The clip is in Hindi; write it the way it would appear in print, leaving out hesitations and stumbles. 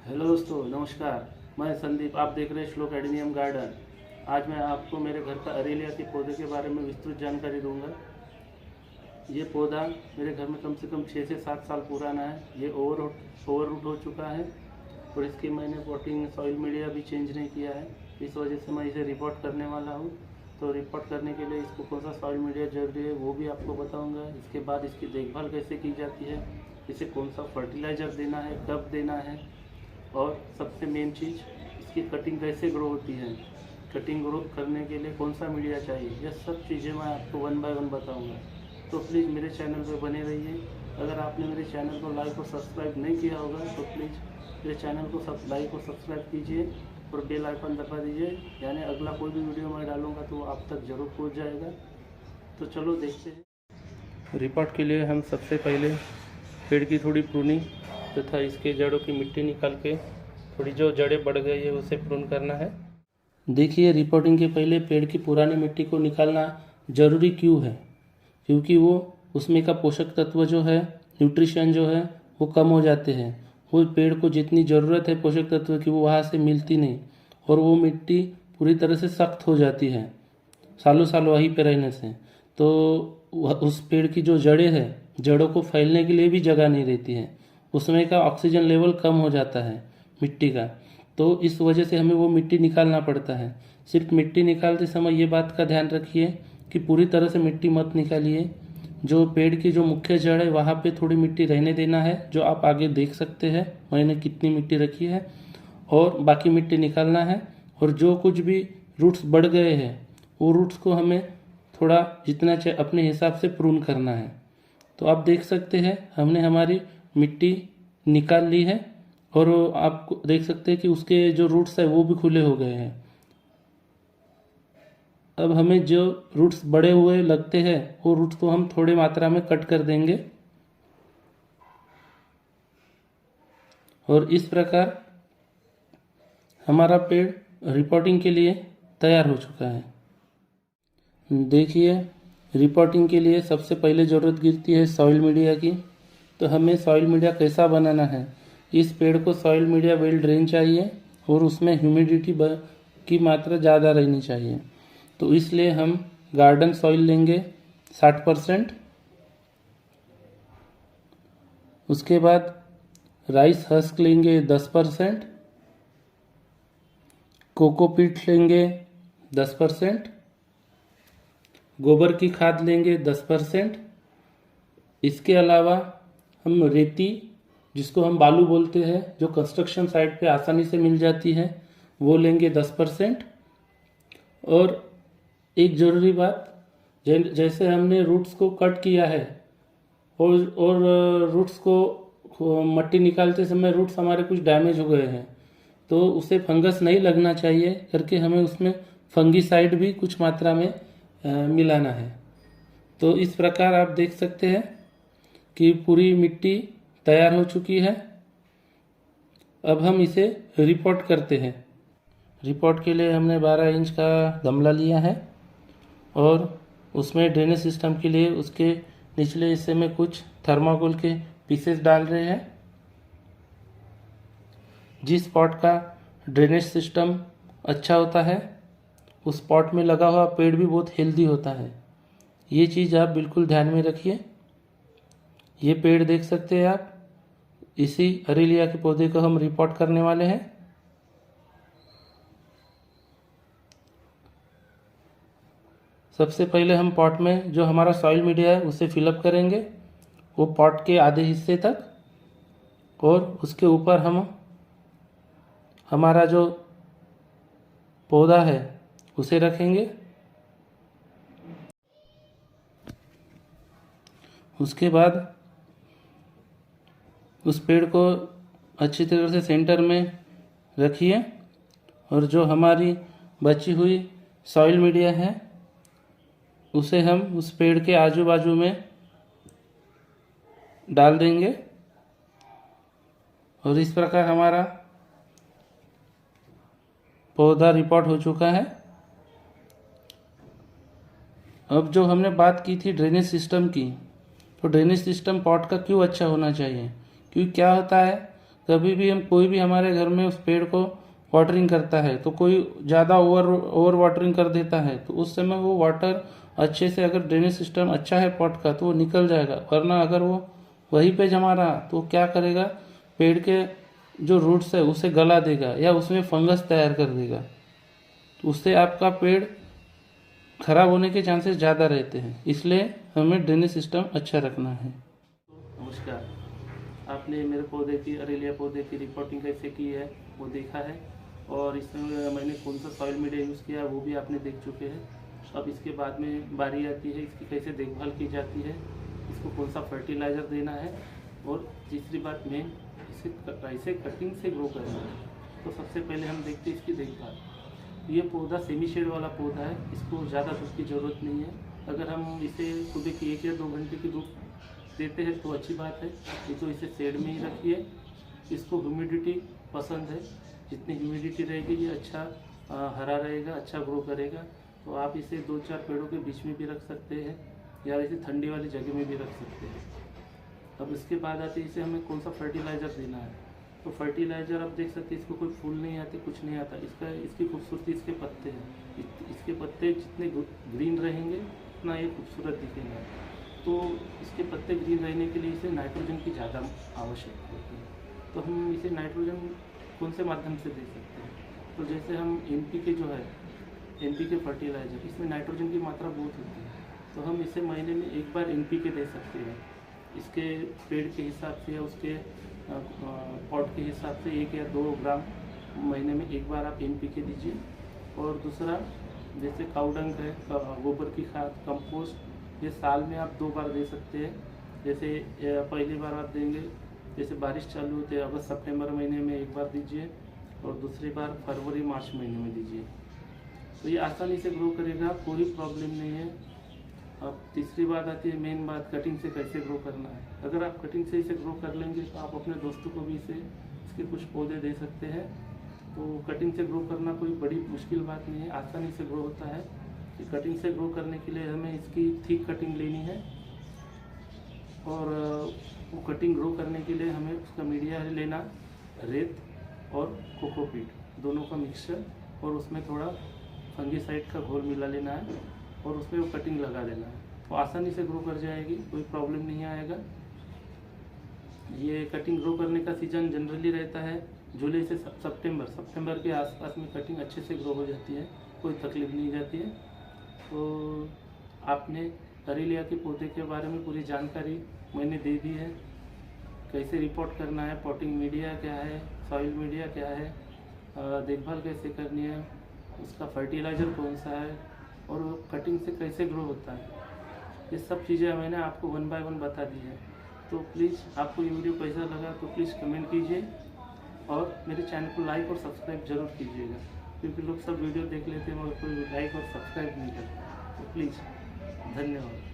हेलो दोस्तों, नमस्कार। मैं संदीप, आप देख रहे हैं श्लोक एडेनियम गार्डन। आज मैं आपको मेरे घर का अरेलिया के पौधे के बारे में विस्तृत जानकारी दूंगा। ये पौधा मेरे घर में कम से कम 6 से 7 साल पुराना है। ये ओवररूट हो चुका है और इसकी मैंने पॉटिंग सॉइल मीडिया भी चेंज नहीं किया है। इस वजह से मैं इसे रिपोर्ट करने वाला हूँ। तो रिपोर्ट करने के लिए इसको कौन सा सॉइल मीडिया जरूरी है वो भी आपको बताऊँगा। इसके बाद इसकी देखभाल कैसे की जाती है, इसे कौन सा फर्टिलाइज़र देना है, कब देना है, और सबसे मेन चीज़ इसकी कटिंग कैसे ग्रो होती है, कटिंग ग्रो करने के लिए कौन सा मीडिया चाहिए, यह सब चीज़ें मैं आपको 1 बाय 1 बताऊंगा। तो प्लीज़ मेरे चैनल पर बने रहिए। अगर आपने मेरे चैनल को लाइक और सब्सक्राइब नहीं किया होगा तो प्लीज़ मेरे चैनल को लाइक और सब्सक्राइब कीजिए और बेल आइकन दबा दीजिए, यानी अगला कोई भी वीडियो मैं डालूंगा तो वो आप तक ज़रूर पहुँच जाएगा। तो चलो देखते हैं। रिपोर्ट के लिए हम सबसे पहले पेड़ की थोड़ी प्रूनिंग तथा इसके जड़ों की मिट्टी निकाल के थोड़ी जो जड़ें बढ़ गई है उसे प्रून करना है। देखिए, रिपोर्टिंग के पहले पेड़ की पुरानी मिट्टी को निकालना ज़रूरी क्यों है, क्योंकि वो उसमें का पोषक तत्व जो है, न्यूट्रिशन जो है वो कम हो जाते हैं। वो पेड़ को जितनी ज़रूरत है पोषक तत्व की वो वहाँ से मिलती नहीं और वो मिट्टी पूरी तरह से सख्त हो जाती है सालों सालों वहीं पे रहने से। तो उस पेड़ की जो जड़ें हैं, जड़ों को फैलने के लिए भी जगह नहीं रहती है, उसमें का ऑक्सीजन लेवल कम हो जाता है मिट्टी का। तो इस वजह से हमें वो मिट्टी निकालना पड़ता है। सिर्फ मिट्टी निकालते समय ये बात का ध्यान रखिए कि पूरी तरह से मिट्टी मत निकालिए। जो पेड़ की जो मुख्य जड़ है वहाँ पे थोड़ी मिट्टी रहने देना है, जो आप आगे देख सकते हैं मैंने कितनी मिट्टी रखी है, और बाकी मिट्टी निकालना है। और जो कुछ भी रूट्स बढ़ गए हैं वो रूट्स को हमें थोड़ा जितना चाहिए अपने हिसाब से प्रून करना है। तो आप देख सकते हैं हमने हमारी मिट्टी निकाल ली है और आप देख सकते हैं कि उसके जो रूट्स है वो भी खुले हो गए हैं। अब हमें जो रूट्स बड़े हुए लगते हैं वो रूट्स को हम थोड़ी मात्रा में कट कर देंगे और इस प्रकार हमारा पेड़ रिपोर्टिंग के लिए तैयार हो चुका है। देखिए, रिपोर्टिंग के लिए सबसे पहले ज़रूरत गिरती है सॉइल मीडिया की। तो हमें सॉइल मीडिया कैसा बनाना है, इस पेड़ को सॉइल मीडिया वेल ड्रेन चाहिए और उसमें ह्यूमिडिटी की मात्रा ज़्यादा रहनी चाहिए। तो इसलिए हम गार्डन सॉइल लेंगे 60%। उसके बाद राइस हस्क लेंगे 10%, कोकोपीट लेंगे 10%, गोबर की खाद लेंगे 10%। इसके अलावा हम रेती, जिसको हम बालू बोलते हैं, जो कंस्ट्रक्शन साइट पे आसानी से मिल जाती है, वो लेंगे 10%। और एक ज़रूरी बात, जैसे हमने रूट्स को कट किया है और रूट्स को मट्टी निकालते समय रूट्स हमारे कुछ डैमेज हो गए हैं, तो उसे फंगस नहीं लगना चाहिए करके हमें उसमें फंगीसाइड भी कुछ मात्रा में मिलाना है। तो इस प्रकार आप देख सकते हैं कि पूरी मिट्टी तैयार हो चुकी है। अब हम इसे रिपोर्ट करते हैं। रिपोर्ट के लिए हमने 12 इंच का गमला लिया है और उसमें ड्रेनेज सिस्टम के लिए उसके निचले हिस्से में कुछ थर्माकोल के पीसेस डाल रहे हैं। जिस पॉट का ड्रेनेज सिस्टम अच्छा होता है उस पॉट में लगा हुआ पेड़ भी बहुत हेल्दी होता है। ये चीज़ आप बिल्कुल ध्यान में रखिए। ये पेड़ देख सकते हैं आप, इसी अरेलिया के पौधे को हम रिपोर्ट करने वाले हैं। सबसे पहले हम पॉट में जो हमारा सॉइल मीडिया है उसे फिलअप करेंगे, वो पॉट के आधे हिस्से तक, और उसके ऊपर हम हमारा जो पौधा है उसे रखेंगे। उसके बाद उस पेड़ को अच्छी तरह से सेंटर में रखिए और जो हमारी बची हुई सॉइल मीडिया है उसे हम उस पेड़ के आजू बाजू में डाल देंगे और इस प्रकार हमारा पौधा रिपोर्ट हो चुका है। अब जो हमने बात की थी ड्रेनेज सिस्टम की, तो ड्रेनेज सिस्टम पॉट का क्यों अच्छा होना चाहिए, क्योंकि क्या होता है कभी भी हम कोई भी हमारे घर में उस पेड़ को वाटरिंग करता है तो कोई ज़्यादा ओवर वाटरिंग कर देता है, तो उस समय वो वाटर अच्छे से, अगर ड्रेनेज सिस्टम अच्छा है पॉट का, तो वो निकल जाएगा। वरना अगर वो वहीं पे जमा रहा तो क्या करेगा, पेड़ के जो रूट्स है उसे गला देगा या उसमें फंगस तैयार कर देगा। तो उससे आपका पेड़ खराब होने के चांसेस ज़्यादा रहते हैं। इसलिए हमें ड्रेनेज सिस्टम अच्छा रखना है। नमस्कार, आपने मेरे पौधे की, अरेलिया पौधे की रिपोर्टिंग कैसे की है वो देखा है, और इसमें मैंने कौन सा सॉइल मीडिया यूज़ किया वो भी आपने देख चुके हैं। अब इसके बाद में बारी आती है इसकी कैसे देखभाल की जाती है, इसको कौन सा फर्टिलाइज़र देना है, और तीसरी बात मेन, इसे कैसे कटिंग से ग्रो करना है। तो सबसे पहले हम देखते हैं इसकी देखभाल। ये पौधा सेमी शेड वाला पौधा है, इसको ज़्यादा धूप की ज़रूरत नहीं है। अगर हम इसे सुबह की 1 या 2 घंटे की धूप देते हैं तो अच्छी बात है, ये तो इसे शेड में ही रखिए। इसको ह्यूमिडिटी पसंद है, जितनी ह्यूमिडिटी रहेगी ये अच्छा हरा रहेगा, अच्छा ग्रो करेगा। तो आप इसे 2-4 पेड़ों के बीच में भी रख सकते हैं या इसे ठंडी वाली जगह में भी रख सकते हैं। अब इसके बाद आते इसे हमें कौन सा फर्टिलाइज़र देना है। तो फर्टिलाइज़र आप देख सकते हैं, इसको कोई फूल नहीं आते, कुछ नहीं आता। इसकी खूबसूरती इसके पत्ते हैं। इसके पत्ते जितने ग्रीन रहेंगे उतना ये खूबसूरत दिखेंगे। तो इसके पत्ते ग्रीन रहने के लिए इसे नाइट्रोजन की ज़्यादा आवश्यकता होती है। तो हम इसे नाइट्रोजन कौन से माध्यम से दे सकते हैं। तो जैसे हम NPK जो है, NPK फर्टिलाइज़र, इसमें नाइट्रोजन की मात्रा बहुत होती है, तो हम इसे महीने में 1 बार NPK दे सकते हैं। इसके पेड़ के हिसाब से या उसके पॉट के हिसाब से 1 या 2 ग्राम महीने में 1 बार आप NPK दीजिए। और दूसरा, जैसे काउडंग है, गोबर की खाद, कंपोस्ट, ये साल में आप 2 बार दे सकते हैं। जैसे पहली बार आप देंगे, जैसे बारिश चालू होते हैं अगस्त सितंबर महीने में 1 बार दीजिए, और दूसरी बार फरवरी मार्च महीने में दीजिए। तो ये आसानी से ग्रो करेगा, कोई प्रॉब्लम नहीं है। अब तीसरी बात आती है मेन बात, कटिंग से कैसे ग्रो करना है। अगर आप कटिंग से इसे ग्रो कर लेंगे तो आप अपने दोस्तों को भी इसके कुछ पौधे दे सकते हैं। तो कटिंग से ग्रो करना कोई बड़ी मुश्किल बात नहीं है, आसानी से ग्रो होता है। कटिंग से ग्रो करने के लिए हमें इसकी थिक कटिंग लेनी है, और वो कटिंग ग्रो करने के लिए हमें उसका मीडिया लेना, रेत और कोकोपीट दोनों का मिक्सचर, और उसमें थोड़ा फंगीसाइड का घोल मिला लेना है, और उसमें वो कटिंग लगा देना है। तो आसानी से ग्रो कर जाएगी, कोई प्रॉब्लम नहीं आएगा। ये कटिंग ग्रो करने का सीज़न जनरली रहता है जुलाई से सितंबर के आसपास में कटिंग अच्छे से ग्रो हो जाती है, कोई तकलीफ नहीं जाती है। तो आपने अरेलिया के पौधे के बारे में पूरी जानकारी मैंने दे दी है, कैसे रिपोर्ट करना है, पॉटिंग मीडिया क्या है, सॉइल मीडिया क्या है, देखभाल कैसे करनी है, उसका फर्टिलाइज़र कौन सा है, और कटिंग से कैसे ग्रो होता है। ये सब चीज़ें मैंने आपको 1 बाय 1 बता दी है। तो प्लीज़ आपको ये वीडियो कैसा लगा तो प्लीज़ कमेंट कीजिए, और मेरे चैनल को लाइक और सब्सक्राइब जरूर कीजिएगा, क्योंकि लोग सब वीडियो देख लेते हैं मगर कोई लाइक और सब्सक्राइब नहीं करते। तो प्लीज़, धन्यवाद।